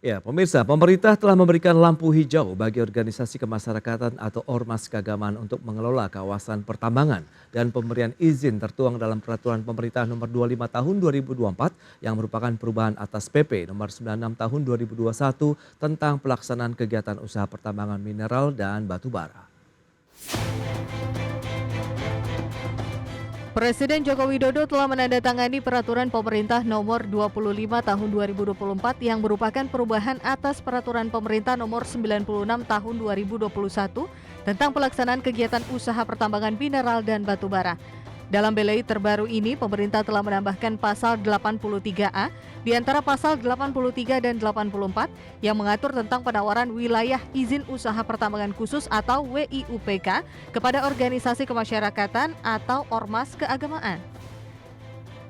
Ya, pemirsa, pemerintah telah memberikan lampu hijau bagi organisasi kemasyarakatan atau ormas keagamaan untuk mengelola kawasan pertambangan dan pemberian izin tertuang dalam Peraturan Pemerintah Nomor 25 Tahun 2024 yang merupakan perubahan atas PP Nomor 96 Tahun 2021 tentang pelaksanaan kegiatan usaha pertambangan mineral dan batu bara. Presiden Joko Widodo telah menandatangani Peraturan Pemerintah Nomor 25 Tahun 2024 yang merupakan perubahan atas Peraturan Pemerintah Nomor 96 Tahun 2021 tentang pelaksanaan kegiatan usaha pertambangan mineral dan batu bara. Dalam belai terbaru ini, pemerintah telah menambahkan pasal 83A di antara pasal 83 dan 84 yang mengatur tentang penawaran wilayah izin usaha pertambangan khusus atau WIUPK kepada organisasi kemasyarakatan atau ormas keagamaan.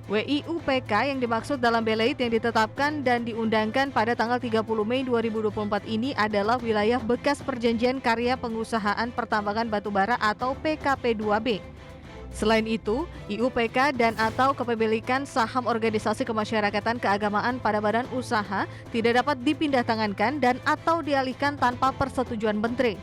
WIUPK yang dimaksud dalam belai yang ditetapkan dan diundangkan pada tanggal 30 Mei 2024 ini adalah wilayah bekas perjanjian karya pengusahaan pertambangan batubara atau PKP2B. Selain itu, IUPK dan atau kepemilikan saham organisasi kemasyarakatan keagamaan pada badan usaha tidak dapat dipindahtangankan dan atau dialihkan tanpa persetujuan menteri.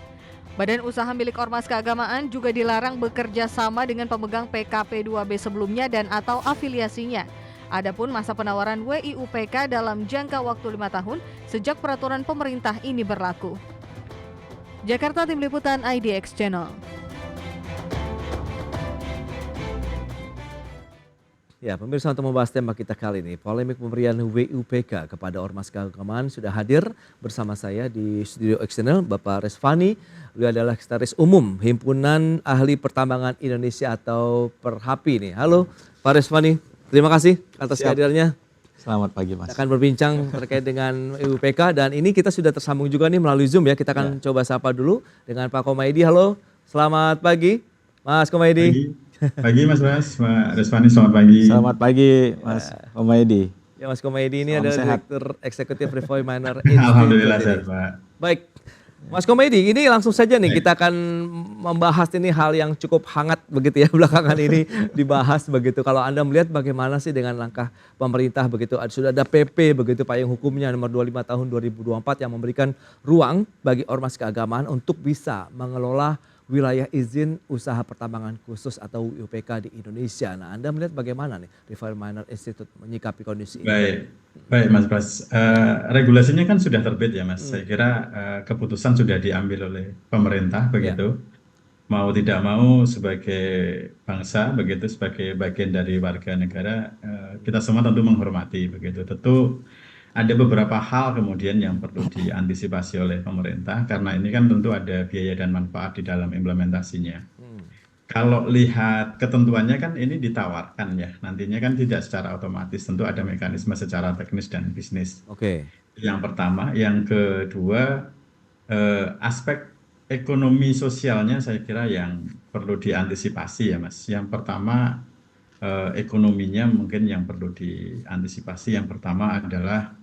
Badan usaha milik ormas keagamaan juga dilarang bekerja sama dengan pemegang PKP2B sebelumnya dan atau afiliasinya. Adapun masa penawaran WIUPK dalam jangka waktu 5 tahun sejak peraturan pemerintah ini berlaku. Jakarta, Tim Liputan IDX Channel. Ya, pemirsa, untuk membahas tema kita kali ini, polemik pemberian WIUPK kepada ormas keagamaan sudah hadir bersama saya di studio eksternal Bapak Resvani. Beliau adalah Sekretaris Umum Himpunan Ahli Pertambangan Indonesia atau Perhapi nih. Halo Pak Resvani, terima kasih atas kehadirannya. Selamat pagi Mas. Kita akan berbincang terkait dengan WIUPK dan ini kita sudah tersambung juga nih melalui Zoom ya. Kita akan coba sapa dulu dengan Pak Komaydi. Halo, selamat pagi Mas Komaydi. Pagi Mas Resvani, selamat pagi. Selamat pagi Mas Komaydi. Ya, Mas Komaydi ini adalah Direktur Eksekutif Reform Miner Institute. Alhamdulillah sehat Pak. Baik, Mas Komaydi, ini langsung saja nih kita akan membahas ini hal yang cukup hangat begitu ya belakangan ini dibahas begitu. Kalau Anda melihat bagaimana sih dengan langkah pemerintah begitu, sudah ada PP begitu payung hukumnya nomor 25 tahun 2024 yang memberikan ruang bagi ormas keagamaan untuk bisa mengelola wilayah izin usaha pertambangan khusus atau WIUPK di Indonesia. Nah, Anda melihat bagaimana nih Reform Miner Institute menyikapi kondisi ini? Baik Mas Pras. Regulasinya kan sudah terbit ya Mas. Saya kira keputusan sudah diambil oleh pemerintah begitu. Mau tidak mau sebagai bangsa begitu, sebagai bagian dari warga negara, kita semua tentu menghormati begitu. Tentu ada beberapa hal kemudian yang perlu diantisipasi oleh pemerintah karena ini kan tentu ada biaya dan manfaat di dalam implementasinya. Kalau lihat ketentuannya kan ini ditawarkan ya, nantinya kan tidak secara otomatis, tentu ada mekanisme secara teknis dan bisnis. Oke. Yang pertama, yang kedua aspek ekonomi sosialnya saya kira yang perlu diantisipasi ya Mas. Yang pertama ekonominya mungkin yang perlu diantisipasi. Yang pertama adalah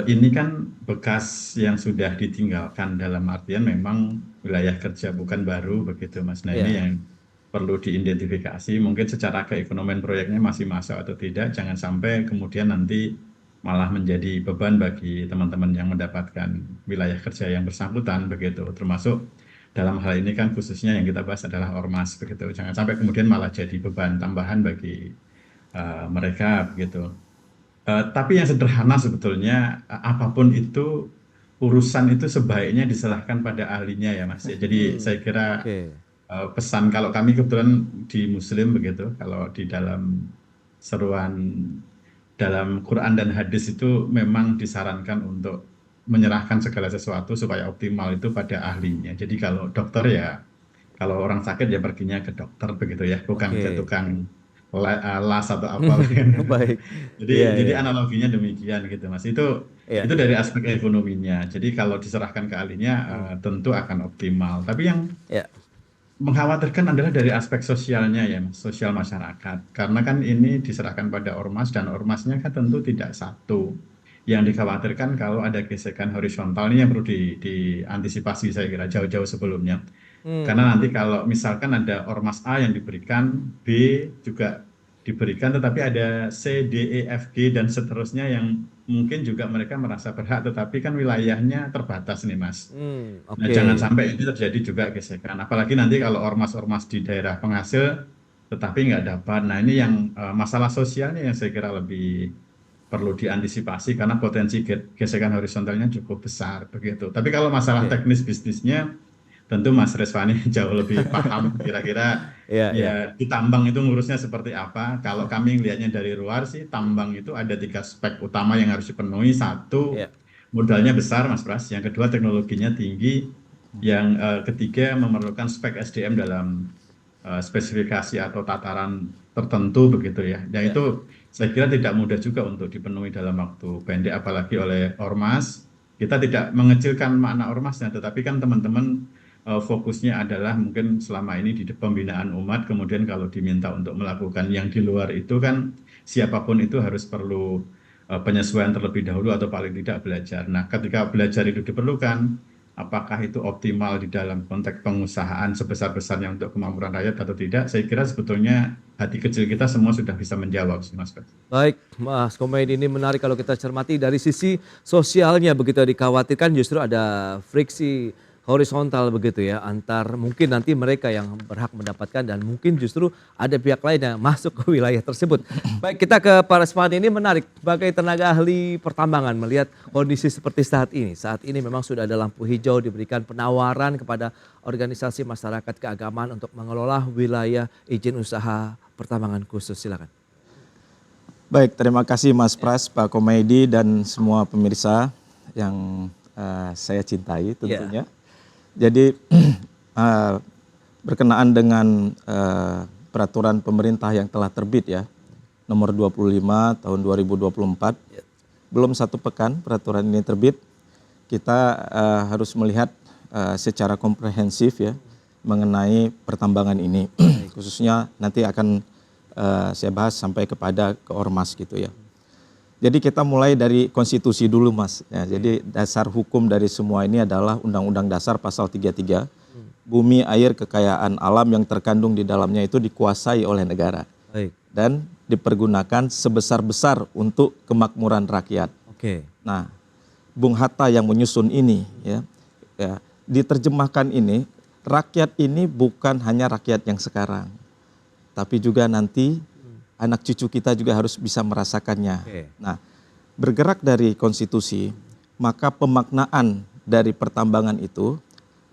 ini kan bekas yang sudah ditinggalkan dalam artian memang wilayah kerja bukan baru begitu Mas. Nah ini yang perlu diidentifikasi mungkin secara keekonomian proyeknya masih masuk atau tidak. Jangan sampai kemudian nanti malah menjadi beban bagi teman-teman yang mendapatkan wilayah kerja yang bersangkutan begitu. Termasuk dalam hal ini kan khususnya yang kita bahas adalah ormas begitu. Jangan sampai kemudian malah jadi beban tambahan bagi mereka begitu. Tapi yang sederhana sebetulnya apapun itu urusan itu sebaiknya diserahkan pada ahlinya ya Mas. Jadi saya kira pesan kalau kami kebetulan di Muslim begitu, kalau di dalam seruan dalam Quran dan hadis itu memang disarankan untuk menyerahkan segala sesuatu supaya optimal itu pada ahlinya. Jadi kalau dokter ya, kalau orang sakit ya perginya ke dokter begitu ya, bukan ke tukang las atau apa. Baik. Jadi analoginya demikian gitu Mas. Itu dari aspek ekonominya. Jadi kalau diserahkan ke ahlinya tentu akan optimal. Tapi yang mengkhawatirkan adalah dari aspek sosialnya ya Mas, sosial masyarakat. Karena kan ini diserahkan pada ormas dan ormasnya kan tentu tidak satu. Yang dikhawatirkan kalau ada gesekan horizontal ini yang perlu diantisipasi saya kira jauh-jauh sebelumnya. Karena nanti kalau misalkan ada ormas A yang diberikan, B juga diberikan, tetapi ada C, D, E, F, G, dan seterusnya yang mungkin juga mereka merasa berhak, tetapi kan wilayahnya terbatas nih Mas. Nah, Oke. jangan sampai ini terjadi juga gesekan. Apalagi nanti kalau ormas-ormas di daerah penghasil, tetapi nggak dapat. Nah, ini yang masalah sosialnya yang saya kira lebih perlu diantisipasi karena potensi gesekan horizontalnya cukup besar begitu. Tapi kalau masalah Oke. teknis bisnisnya, tentu Mas Reswani jauh lebih paham kira-kira Iya, iya. ya di tambang itu ngurusnya seperti apa. Kalau kami ngelihatnya dari luar sih, tambang itu ada 3 spek utama yang harus dipenuhi. Satu, Iya. modalnya besar Mas Pras. Yang kedua, teknologinya tinggi. Yang ketiga, memerlukan spek SDM dalam spesifikasi atau tataran tertentu begitu ya. Dan Iya. itu saya kira tidak mudah juga untuk dipenuhi dalam waktu pendek, apalagi oleh ormas. Kita tidak mengecilkan makna ormasnya, tetapi kan teman-teman fokusnya adalah mungkin selama ini di pembinaan umat, kemudian kalau diminta untuk melakukan yang di luar itu kan siapapun itu harus perlu penyesuaian terlebih dahulu atau paling tidak belajar. Nah, ketika belajar itu diperlukan, apakah itu optimal di dalam konteks pengusahaan sebesar-besarnya untuk kemakmuran rakyat atau tidak, saya kira sebetulnya hati kecil kita semua sudah bisa menjawab sih Mas Pras. Baik, Mas Komaydi, ini menarik kalau kita cermati dari sisi sosialnya begitu, dikhawatirkan justru ada friksi horizontal begitu ya antar mungkin nanti mereka yang berhak mendapatkan dan mungkin justru ada pihak lain yang masuk ke wilayah tersebut. Baik, kita ke Pak Reswani, ini menarik sebagai tenaga ahli pertambangan melihat kondisi seperti saat ini. Saat ini memang sudah ada lampu hijau diberikan penawaran kepada organisasi masyarakat keagamaan untuk mengelola wilayah izin usaha pertambangan khusus. Silakan. Baik, terima kasih Mas Pras, Pak Komaydi dan semua pemirsa yang saya cintai tentunya. Jadi berkenaan dengan peraturan pemerintah yang telah terbit ya, nomor 25 tahun 2024, belum 1 pekan peraturan ini terbit, kita harus melihat secara komprehensif ya mengenai pertambangan ini. Khususnya nanti akan saya bahas sampai kepada ke ormas gitu ya. Jadi kita mulai dari konstitusi dulu Mas. Ya, jadi dasar hukum dari semua ini adalah Undang-Undang Dasar Pasal 33. Bumi, air, kekayaan alam yang terkandung di dalamnya itu dikuasai oleh negara. Baik. Dan dipergunakan sebesar-besar untuk kemakmuran rakyat. Oke. Nah, Bung Hatta yang menyusun ini ya diterjemahkan ini, rakyat ini bukan hanya rakyat yang sekarang, tapi juga nanti anak cucu kita juga harus bisa merasakannya. Oke. Nah, bergerak dari konstitusi, maka pemaknaan dari pertambangan itu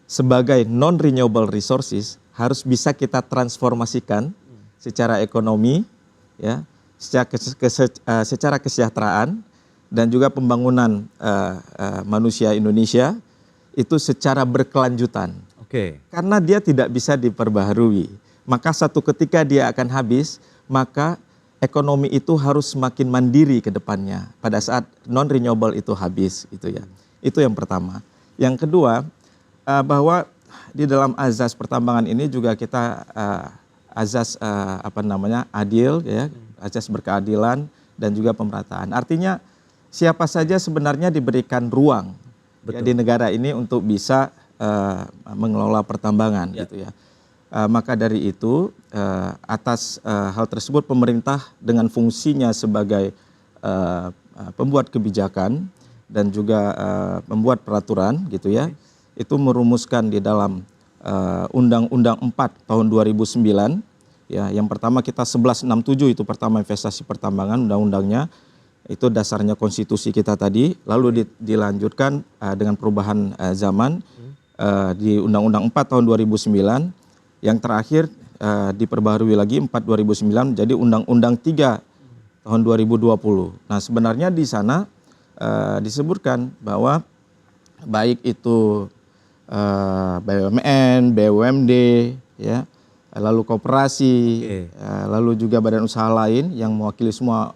sebagai non-renewable resources harus bisa kita transformasikan secara ekonomi, ya, secara kesejahteraan dan juga pembangunan manusia Indonesia itu secara berkelanjutan. Oke. Karena dia tidak bisa diperbaharui, maka satu ketika dia akan habis, maka ekonomi itu harus semakin mandiri ke depannya pada saat non-renewable itu habis, itu ya. Itu yang pertama. Yang kedua, bahwa di dalam azas pertambangan ini juga kita azas adil ya, azas berkeadilan dan juga pemerataan. Artinya siapa saja sebenarnya diberikan ruang ya, di negara ini untuk bisa mengelola pertambangan gitu ya. Maka dari itu atas hal tersebut pemerintah dengan fungsinya sebagai pembuat kebijakan dan juga membuat peraturan gitu ya, itu merumuskan di dalam Undang-Undang 4 tahun 2009 ya, yang pertama kita 1167 itu pertama investasi pertambangan undang-undangnya, itu dasarnya konstitusi kita tadi, lalu dilanjutkan dengan perubahan zaman di Undang-Undang 4 tahun 2009. Yang terakhir diperbaharui lagi 4 2009 jadi Undang-Undang 3 tahun 2020. Nah, sebenarnya di sana disebutkan bahwa baik itu BUMN, BUMD, ya, lalu koperasi, lalu juga badan usaha lain yang mewakili semua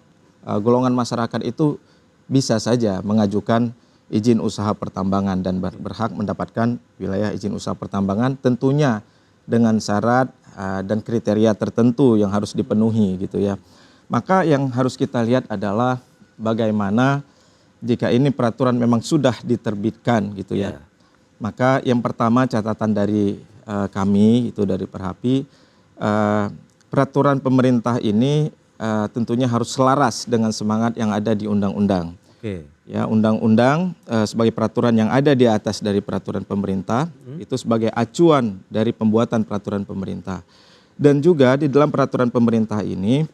golongan masyarakat itu bisa saja mengajukan izin usaha pertambangan dan berhak mendapatkan wilayah izin usaha pertambangan, tentunya dengan syarat dan kriteria tertentu yang harus dipenuhi gitu ya. Maka yang harus kita lihat adalah bagaimana jika ini peraturan memang sudah diterbitkan gitu ya. Maka yang pertama catatan dari kami itu dari Perhapi, peraturan pemerintah ini tentunya harus selaras dengan semangat yang ada di undang-undang. Oke. Ya, undang-undang sebagai peraturan yang ada di atas dari peraturan pemerintah, itu sebagai acuan dari pembuatan peraturan pemerintah. Dan juga di dalam peraturan pemerintah ini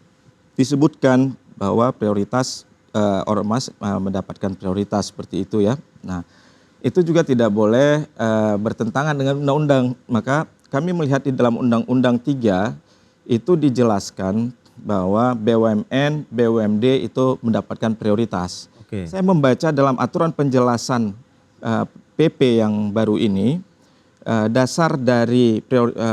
disebutkan bahwa prioritas ormas mendapatkan prioritas seperti itu ya. Nah, itu juga tidak boleh bertentangan dengan undang-undang. Maka kami melihat di dalam Undang-Undang 3 itu dijelaskan bahwa BUMN, BUMD itu mendapatkan prioritas. Oke. Saya membaca dalam aturan penjelasan PP yang baru ini, dasar dari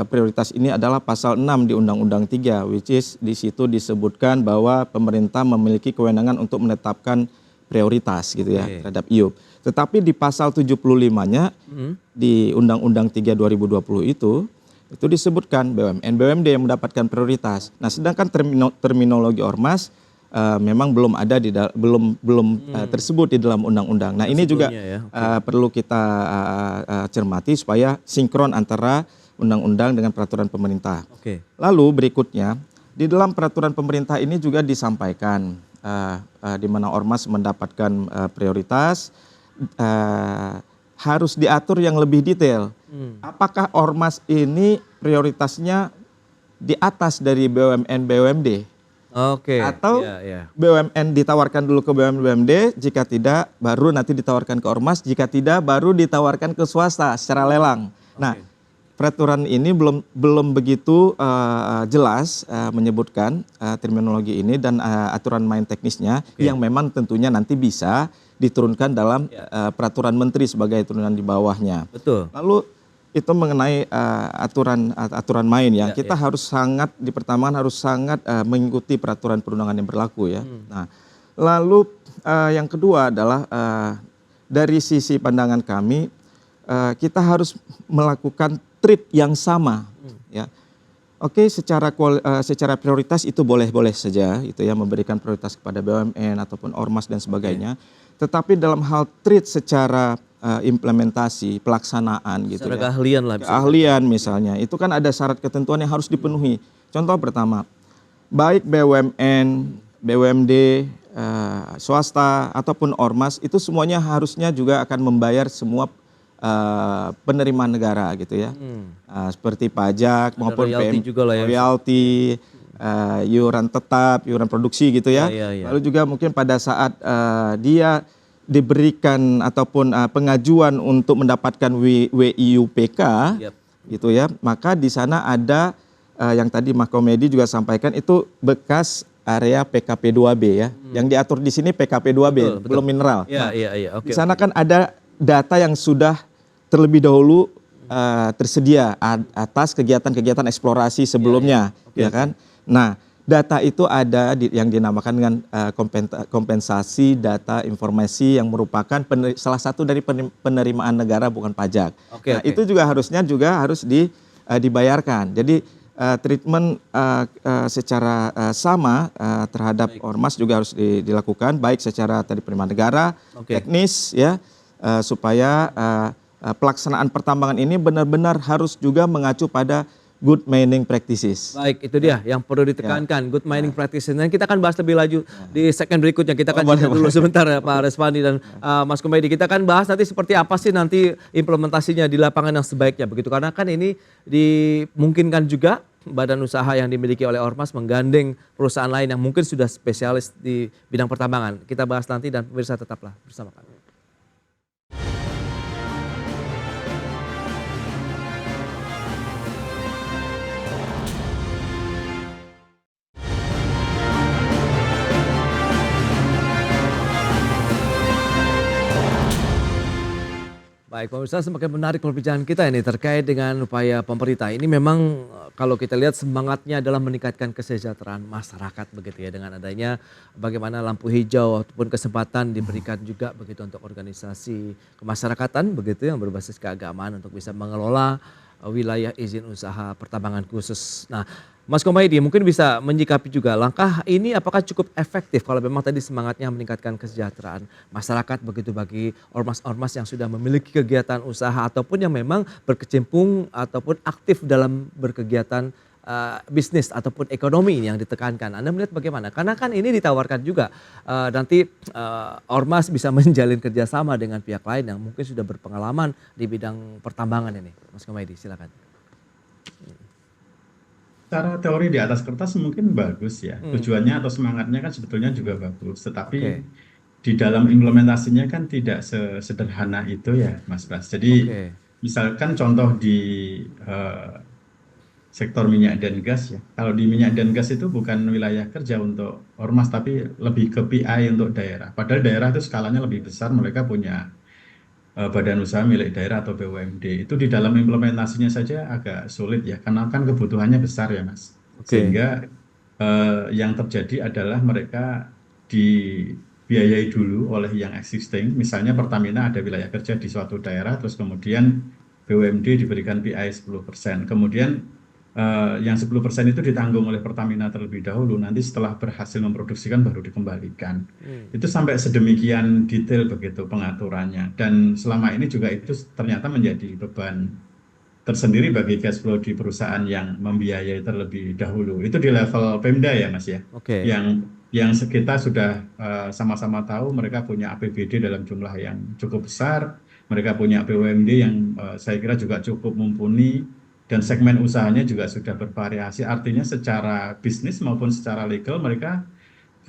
prioritas ini adalah pasal 6 di Undang-Undang 3, which is di situ disebutkan bahwa pemerintah memiliki kewenangan untuk menetapkan prioritas gitu ya terhadap IUP. Tetapi di pasal 75-nya di Undang-Undang 3 2020 itu disebutkan BUMN, BUMD yang mendapatkan prioritas. Nah, sedangkan terminologi ormas memang belum ada tersebut di dalam undang-undang. Nah, ini juga perlu kita cermati supaya sinkron antara undang-undang dengan peraturan pemerintah. Oke. Lalu berikutnya di dalam peraturan pemerintah ini juga disampaikan di mana ormas mendapatkan prioritas harus diatur yang lebih detail. Apakah ormas ini prioritasnya di atas dari BUMN, BUMD? Oke. Atau BUMN ditawarkan dulu ke BUMN, BUMD, jika tidak baru nanti ditawarkan ke ormas, jika tidak baru ditawarkan ke swasta secara lelang. Nah, peraturan ini belum begitu jelas menyebutkan terminologi ini dan aturan main teknisnya yang memang tentunya nanti bisa diturunkan dalam peraturan menteri sebagai turunan di bawahnya. Betul. Lalu itu mengenai aturan main ya. Kita harus sangat di pertambangan harus sangat mengikuti peraturan perundangan yang berlaku ya. Nah, lalu yang kedua adalah dari sisi pandangan kami kita harus melakukan treat yang sama ya. Oke, secara prioritas itu boleh-boleh saja itu ya, memberikan prioritas kepada BUMN ataupun ormas dan sebagainya. Tetapi dalam hal treat secara implementasi, pelaksanaan gitu secara ya. keahlian lah. Keahlian misalnya, itu kan ada syarat ketentuan yang harus dipenuhi. Contoh pertama, baik BUMN, BUMD, swasta ataupun ormas itu semuanya harusnya juga akan membayar semua penerimaan negara gitu ya. Seperti pajak ada maupun royalti juga lah ya. royalti, iuran tetap, iuran produksi gitu ya. Lalu juga mungkin pada saat dia diberikan ataupun pengajuan untuk mendapatkan WIUPK gitu ya, maka di sana ada yang tadi Mas Komedi juga sampaikan itu bekas area PKP 2B ya. Yang diatur di sini PKP 2B, belum mineral. Di sana kan ada data yang sudah terlebih dahulu tersedia atas kegiatan-kegiatan eksplorasi sebelumnya, ya kan? Nah, data itu ada yang dinamakan dengan kompensasi data informasi yang merupakan salah satu dari penerimaan negara bukan pajak. Itu juga harusnya harus dibayarkan. Jadi treatment secara sama terhadap ormas juga harus dilakukan, baik secara tadi penerimaan negara, teknis ya, supaya pelaksanaan pertambangan ini benar-benar harus juga mengacu pada good mining practices. Baik, itu dia yang perlu ditekankan, good mining practices. Dan kita akan bahas lebih lanjut di segmen berikutnya. Kita akan jeda dulu sebentar ya Pak Reswandi dan Mas Komedi. Kita akan bahas nanti seperti apa sih nanti implementasinya di lapangan yang sebaiknya begitu. Karena kan ini dimungkinkan juga badan usaha yang dimiliki oleh ormas menggandeng perusahaan lain yang mungkin sudah spesialis di bidang pertambangan. Kita bahas nanti dan pemirsa tetaplah bersama kami. Baik, pemirsa, semakin menarik perbincangan kita ini terkait dengan upaya pemerintah. Ini memang kalau kita lihat semangatnya adalah meningkatkan kesejahteraan masyarakat begitu ya, dengan adanya bagaimana lampu hijau ataupun kesempatan diberikan juga begitu untuk organisasi kemasyarakatan begitu yang berbasis keagamaan untuk bisa mengelola wilayah izin usaha pertambangan khusus. Nah, Mas Komedi mungkin bisa menyikapi juga langkah ini apakah cukup efektif kalau memang tadi semangatnya meningkatkan kesejahteraan masyarakat begitu bagi ormas-ormas yang sudah memiliki kegiatan usaha ataupun yang memang berkecimpung ataupun aktif dalam berkegiatan bisnis ataupun ekonomi yang ditekankan. Anda melihat bagaimana? Karena kan ini ditawarkan juga nanti ormas bisa menjalin kerjasama dengan pihak lain yang mungkin sudah berpengalaman di bidang pertambangan ini. Mas Komaydi, silakan. Cara teori di atas kertas mungkin bagus ya. Tujuannya atau semangatnya kan sebetulnya juga bagus. Tetapi Oke. di dalam implementasinya kan tidak sesederhana itu ya, Mas Bas. Jadi Oke. misalkan contoh di sektor minyak dan gas ya. Kalau di minyak dan gas itu bukan wilayah kerja untuk ormas, tapi lebih ke PI untuk daerah. Padahal daerah itu skalanya lebih besar, mereka punya badan usaha milik daerah atau BUMD. Itu di dalam implementasinya saja agak sulit ya, karena kan kebutuhannya besar ya Mas. Oke. Sehingga yang terjadi adalah mereka dibiayai dulu oleh yang existing. Misalnya Pertamina ada wilayah kerja di suatu daerah, terus kemudian BUMD diberikan PI 10%. Kemudian yang 10% itu ditanggung oleh Pertamina terlebih dahulu, nanti setelah berhasil memproduksikan baru dikembalikan. Itu sampai sedemikian detail begitu pengaturannya. Dan selama ini juga itu ternyata menjadi beban tersendiri bagi cash flow di perusahaan yang membiayai terlebih dahulu. Itu di level Pemda ya Mas ya. Oke. Yang kita sudah sama-sama tahu mereka punya APBD dalam jumlah yang cukup besar. Mereka punya BUMD yang saya kira juga cukup mumpuni. Dan segmen usahanya juga sudah bervariasi, artinya secara bisnis maupun secara legal mereka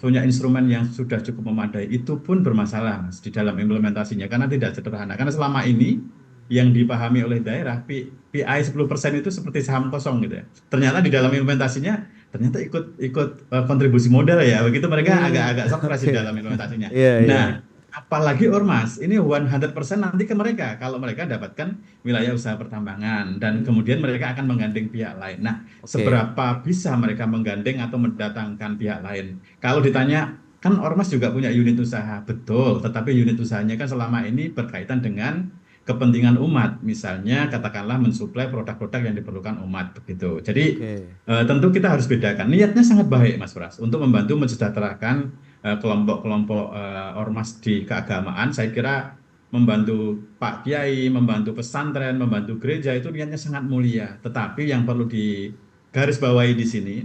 punya instrumen yang sudah cukup memadai. Itu pun bermasalah Mas di dalam implementasinya karena tidak sederhana. Karena selama ini yang dipahami oleh daerah PI 10% itu seperti saham kosong gitu ya. Ternyata di dalam implementasinya ternyata ikut kontribusi modal ya. Begitu mereka agak surprise di dalam implementasinya. Nah, apalagi ormas, ini 100% nanti ke mereka kalau mereka dapatkan wilayah usaha pertambangan dan kemudian mereka akan menggandeng pihak lain. Nah, seberapa bisa mereka menggandeng atau mendatangkan pihak lain? Kalau ditanya, kan ormas juga punya unit usaha, betul, tetapi unit usahanya kan selama ini berkaitan dengan kepentingan umat, misalnya katakanlah mensuplai produk-produk yang diperlukan umat begitu. Jadi tentu kita harus bedakan. Niatnya sangat baik Mas Pras untuk membantu mensejahterakan kelompok-kelompok ormas di keagamaan. Saya kira membantu Pak Kiai, membantu pesantren, membantu gereja itu niatnya sangat mulia. Tetapi yang perlu digarisbawahi di sini,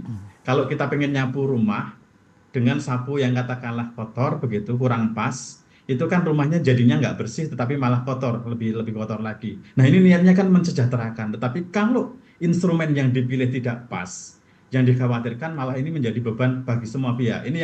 kalau kita pengen nyapu rumah dengan sapu yang katakanlah kotor begitu, kurang pas, itu kan rumahnya jadinya nggak bersih tetapi malah kotor, lebih kotor lagi. Nah ini niatnya kan mensejahterakan, tetapi kalau instrumen yang dipilih tidak pas, yang dikhawatirkan malah ini menjadi beban bagi semua pihak. Ini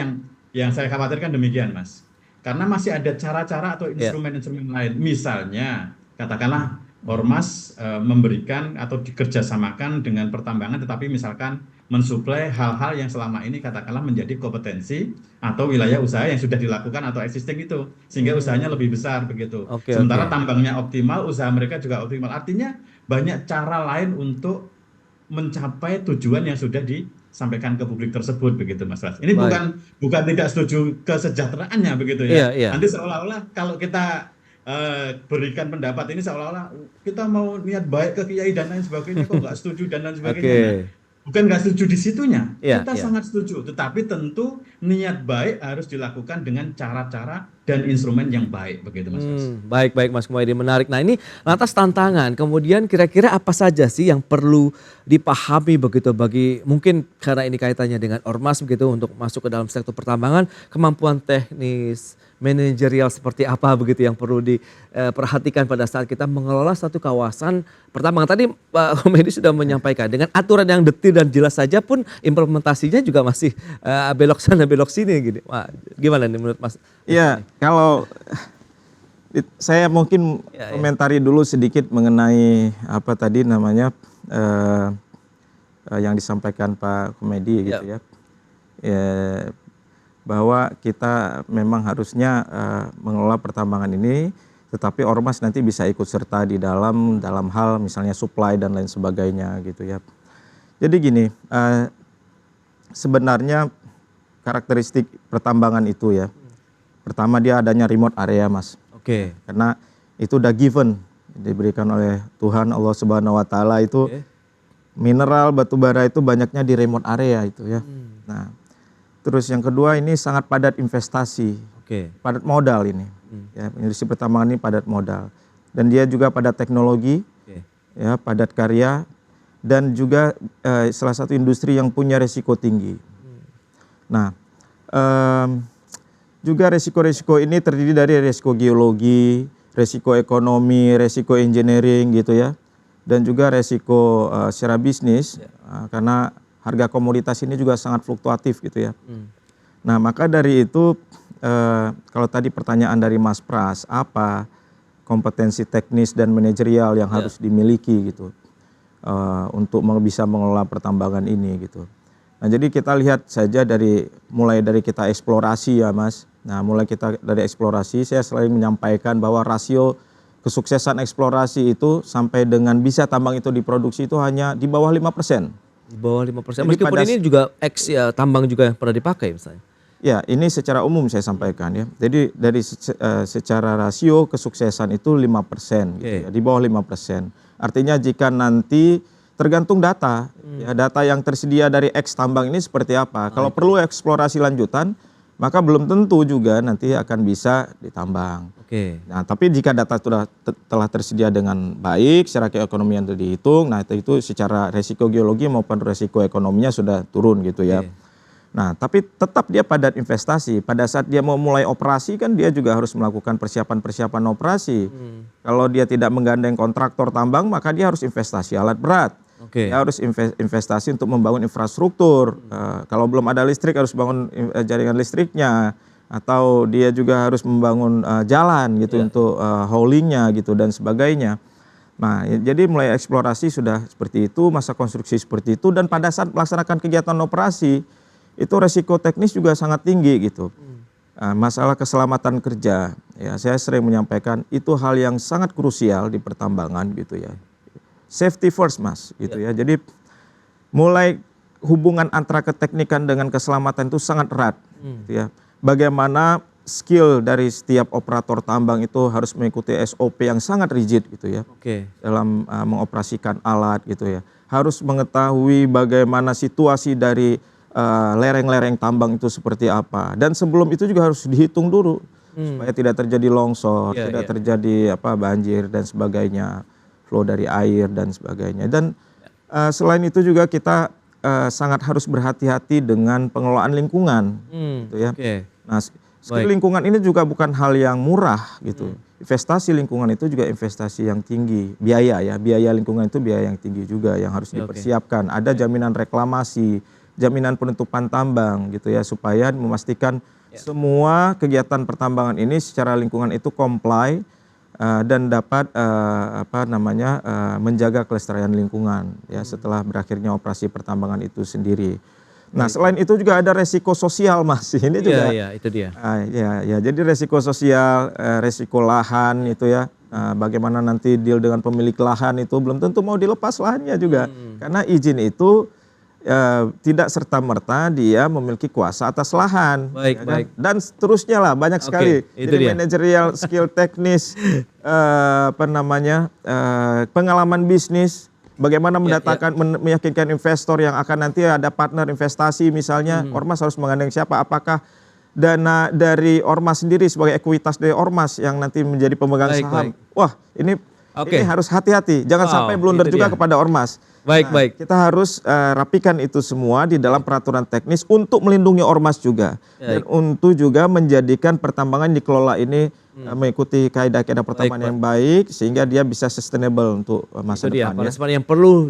yang saya khawatirkan demikian Mas. Karena masih ada cara-cara atau instrumen-instrumen lain. Misalnya katakanlah ormas memberikan atau dikerjasamakan dengan pertambangan tetapi misalkan mensuplai hal-hal yang selama ini katakanlah menjadi kompetensi atau wilayah usaha yang sudah dilakukan atau existing itu sehingga usahanya lebih besar begitu. Sementara tambangnya optimal, usaha mereka juga optimal. Artinya banyak cara lain untuk mencapai tujuan yang sudah disampaikan ke publik tersebut begitu Mas Ras. Ini bukan tidak setuju kesejahteraannya begitu ya. Nanti seolah-olah kalau kita berikan pendapat ini seolah-olah kita mau niat baik ke kiai dan lain sebagainya kok nggak setuju dan lain sebagainya. Bukan nggak setuju di situnya, kita sangat setuju. Tetapi tentu niat baik harus dilakukan dengan cara-cara dan instrumen yang baik begitu Mas. Baik Mas Komaydi, menarik. Nah ini lantas tantangan, kemudian kira-kira apa saja sih yang perlu dipahami begitu bagi mungkin karena ini kaitannya dengan ormas begitu untuk masuk ke dalam sektor pertambangan, kemampuan teknis, manajerial seperti apa begitu yang perlu diperhatikan pada saat kita mengelola satu kawasan pertambangan. Tadi Pak Komaydi sudah menyampaikan dengan aturan yang detil dan jelas saja pun implementasinya juga masih belok sana belok sini gitu. Wah, gimana nih menurut Mas? Iya, kalau saya mungkin komentari dulu sedikit mengenai apa tadi namanya yang disampaikan Pak Komaydi gitu ya. Bahwa kita memang harusnya mengelola pertambangan ini, tetapi ormas nanti bisa ikut serta di dalam hal misalnya supply dan lain sebagainya gitu ya. Jadi gini, sebenarnya karakteristik pertambangan itu ya, pertama dia adanya remote area Mas. Karena itu udah given, diberikan oleh Tuhan Allah Subhanahu Wa Taala itu mineral batu bara itu banyaknya di remote area itu ya. Nah, terus yang kedua ini sangat padat investasi, padat modal ini. Ya, industri pertambangan ini padat modal. Dan dia juga padat teknologi, ya, padat karya, dan juga salah satu industri yang punya resiko tinggi. Nah, juga resiko-resiko ini terdiri dari resiko geologi, resiko ekonomi, resiko engineering gitu ya, dan juga resiko secara bisnis karena harga komoditas ini juga sangat fluktuatif gitu ya. Nah, maka dari itu kalau tadi pertanyaan dari Mas Pras, apa kompetensi teknis dan manajerial yang harus dimiliki gitu untuk bisa mengelola pertambangan ini gitu. Nah, jadi kita lihat saja mulai dari kita eksplorasi ya Mas. Nah, mulai kita dari eksplorasi, saya selalu menyampaikan bahwa rasio kesuksesan eksplorasi itu sampai dengan bisa tambang itu diproduksi itu hanya di bawah 5%. Di bawah 5%. Jadi Meskipun ini juga tambang juga yang pernah dipakai misalnya. Ya, ini secara umum saya sampaikan ya. Jadi dari secara rasio kesuksesan itu 5%, gitu ya, di bawah 5%. Artinya jika nanti tergantung data, ya, data yang tersedia dari X tambang ini seperti apa. Kalau perlu eksplorasi lanjutan, maka belum tentu juga nanti akan bisa ditambang. Nah, tapi jika data telah tersedia dengan baik, secara keekonomian itu dihitung, nah itu secara resiko geologi maupun resiko ekonominya sudah turun gitu ya. Nah, tapi tetap dia padat investasi. Pada saat dia mau mulai operasi kan dia juga harus melakukan persiapan-persiapan operasi. Kalau dia tidak menggandeng kontraktor tambang, maka dia harus investasi alat berat. Dia harus investasi untuk membangun infrastruktur. Kalau belum ada listrik harus bangun jaringan listriknya. Atau dia juga harus membangun jalan gitu untuk haulingnya gitu dan sebagainya. Nah, jadi mulai eksplorasi sudah seperti itu, masa konstruksi seperti itu, dan pada saat melaksanakan kegiatan operasi, itu resiko teknis juga sangat tinggi gitu. Masalah keselamatan kerja, ya saya sering menyampaikan itu hal yang sangat krusial di pertambangan gitu ya. Safety first Mas gitu ya. Jadi mulai hubungan antara keteknikan dengan keselamatan itu sangat erat gitu ya. Bagaimana skill dari setiap operator tambang itu harus mengikuti SOP yang sangat rigid gitu ya. Dalam mengoperasikan alat gitu ya. Harus mengetahui bagaimana situasi dari lereng-lereng tambang itu seperti apa. Dan sebelum itu juga harus dihitung dulu supaya tidak terjadi longsor, tidak terjadi banjir dan sebagainya, flow dari air dan sebagainya. Dan selain itu juga kita sangat harus berhati-hati dengan pengelolaan lingkungan gitu ya. Nah, skill lingkungan ini juga bukan hal yang murah gitu. Investasi lingkungan itu juga investasi yang tinggi. Biaya lingkungan itu biaya yang tinggi juga yang harus dipersiapkan. Ada jaminan reklamasi, jaminan penutupan tambang gitu ya, supaya memastikan semua kegiatan pertambangan ini secara lingkungan itu comply dan dapat menjaga kelestarian lingkungan ya setelah berakhirnya operasi pertambangan itu sendiri. Nah, selain itu juga ada resiko sosial Mas. Ini juga itu dia. Jadi resiko sosial, resiko lahan itu ya. Bagaimana nanti deal dengan pemilik lahan itu belum tentu mau dilepas lahannya juga. Karena izin itu tidak serta-merta dia memiliki kuasa atas lahan. Baik. Dan seterusnya lah banyak sekali. Jadi manajerial, skill teknis, pengalaman bisnis, bagaimana meyakinkan investor yang akan nanti ada partner investasi misalnya, Ormas harus menggandeng siapa, apakah dana dari Ormas sendiri sebagai ekuitas dari Ormas yang nanti menjadi pemegang saham. Wah, ini harus hati-hati, jangan sampai blunder juga kepada Ormas. Kita harus rapikan itu semua di dalam peraturan teknis untuk melindungi Ormas juga. Dan untuk juga menjadikan pertambangan dikelola ini mengikuti kaidah-kaidah pertambangan yang baik sehingga dia bisa sustainable untuk masa depan. Yang perlu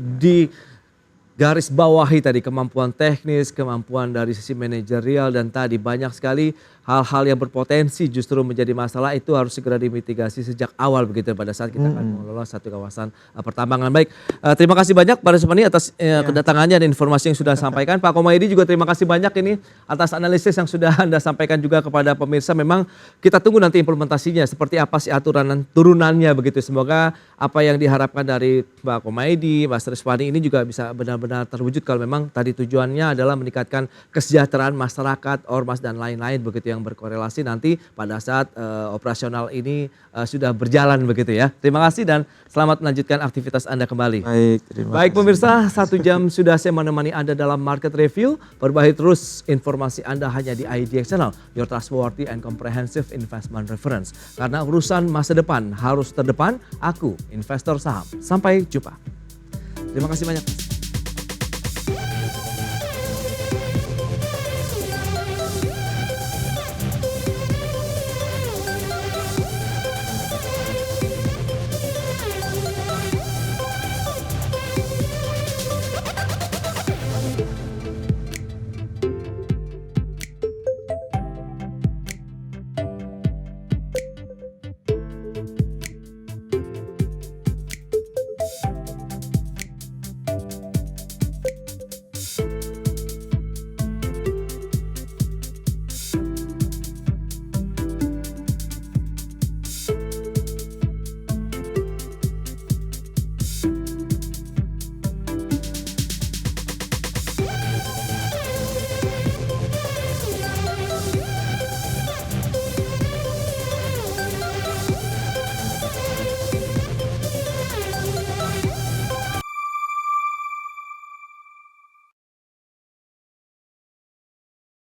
garis bawahi tadi, kemampuan teknis, kemampuan dari sisi manajerial, dan tadi banyak sekali hal-hal yang berpotensi justru menjadi masalah itu harus segera dimitigasi sejak awal begitu pada saat kita akan mengelola satu kawasan pertambangan. Baik, terima kasih banyak Pak Resmani atas kedatangannya dan informasi yang sudah sampaikan. Pak Komaydi juga terima kasih banyak ini atas analisis yang sudah Anda sampaikan juga kepada pemirsa. Memang kita tunggu nanti implementasinya seperti apa sih aturan turunannya begitu. Semoga apa yang diharapkan dari Pak Komaydi, Mas Resmani ini juga bisa benar-benar terwujud kalau memang tadi tujuannya adalah meningkatkan kesejahteraan masyarakat, Ormas dan lain-lain begitu yang berkorelasi nanti pada saat operasional ini sudah berjalan begitu ya. Terima kasih dan selamat melanjutkan aktivitas Anda kembali. Baik pemirsa, 1 jam sudah saya menemani Anda dalam Market Review. Perbaiki terus informasi Anda hanya di IDX Channel, your trustworthy and comprehensive investment reference. Karena urusan masa depan harus terdepan, aku investor saham. Sampai jumpa. Terima kasih banyak Mas.